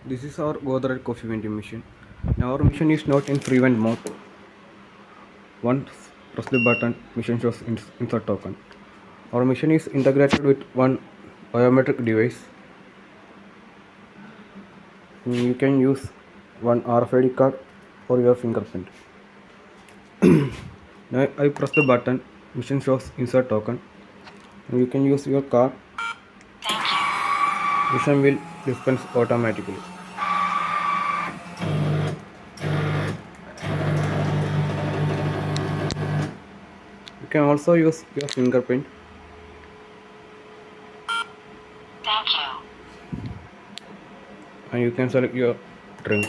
This is our Godrej Coffee vending machine. Now our machine is not in prevent mode. Once press the button, machine shows insert token. Our machine is integrated with one biometric device. You can use one RFID card or your fingerprint. Now I press the button, machine shows insert token. You can use your card. Machine will dispense automatically. You can also use your fingerprint. Thank you. And you can select your drink.